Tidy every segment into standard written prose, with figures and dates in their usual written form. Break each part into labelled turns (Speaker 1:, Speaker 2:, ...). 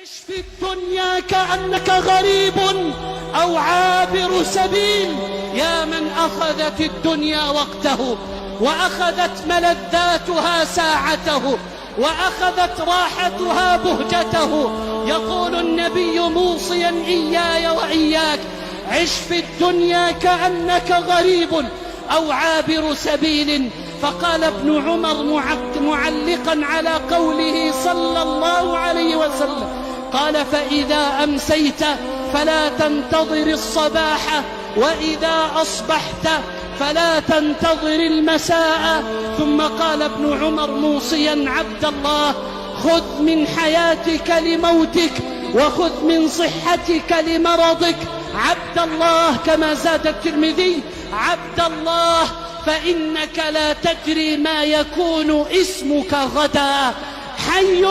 Speaker 1: عش في الدنيا كأنك غريب أو عابر سبيل، يا من أخذت الدنيا وقته وأخذت ملذاتها ساعته وأخذت راحتها بهجته. يقول النبي موصيا إياي وإياك: عش في الدنيا كأنك غريب أو عابر سبيل. فقال ابن عمر معلقا على قوله صلى الله عليه وسلم، قال: فإذا أمسيت فلا تنتظر الصباح، وإذا أصبحت فلا تنتظر المساء. ثم قال ابن عمر موصيا عبد الله: خذ من حياتك لموتك وخذ من صحتك لمرضك. عبد الله، كما زاد الترمذي: عبد الله، فإنك لا تدري ما يكون اسمك غدا، حي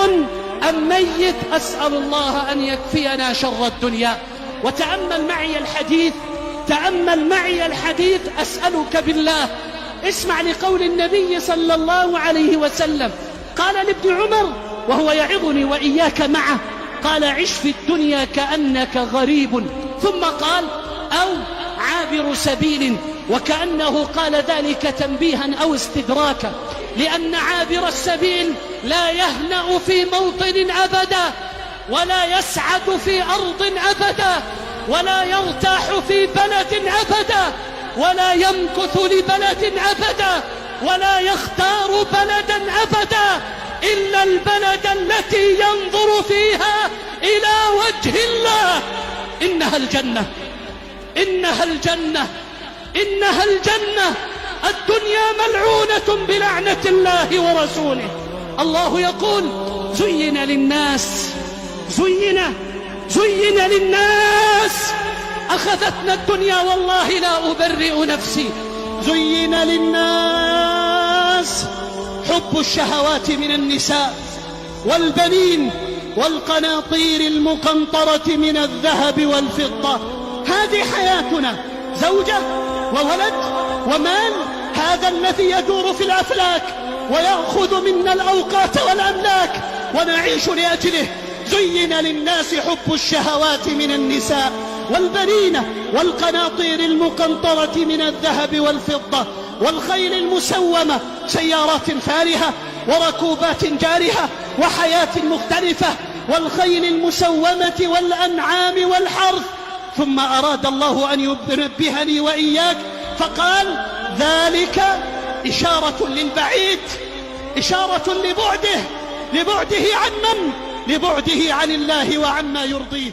Speaker 1: أم ميت. أسأل الله أن يكفينا شر الدنيا. وتأمل معي الحديث، تأمل معي الحديث، أسألك بالله. اسمع لقول النبي صلى الله عليه وسلم. قال لابن عمر وهو يعظني وإياك معه، قال: عش في الدنيا كأنك غريب، ثم قال: أو عابر سبيل. وكأنه قال ذلك تنبيها أو استدراكا، لأن عابر السبيل لا يهنأ في موطن أبدا، ولا يسعد في أرض أبدا، ولا يرتاح في بلد أبدا، ولا يمكث لبلد أبدا، ولا يختار بلدا أبدا إلا البلد التي ينظر فيها إلى وجه الله. إنها الجنة، إنها الجنة، إنها الجنة. الدنيا ملعونة بلعنة الله ورسوله. الله يقول: زين للناس، زين للناس. أخذتنا الدنيا، والله لا أبرئ نفسي. زين للناس حب الشهوات من النساء والبنين والقناطير المقنطرة من الذهب والفضة. هذه حياتنا، زوجة وولد ومال، هذا الذي يدور في الأفلاك ويأخذ منا الأوقات والأملاك ونعيش لأجله. زين للناس حب الشهوات من النساء والبنين والقناطير المقنطرة من الذهب والفضة والخيل المسومة، سيارات فارهة وركوبات جارهة وحياة مختلفة، والخيل المسومة والأنعام والحرث. ثم أراد الله أن ينبهني وإياك فقال: ذلك إشارة للبعيد، إشارة لبعده عن من؟ لبعده عن الله وعما يرضيه.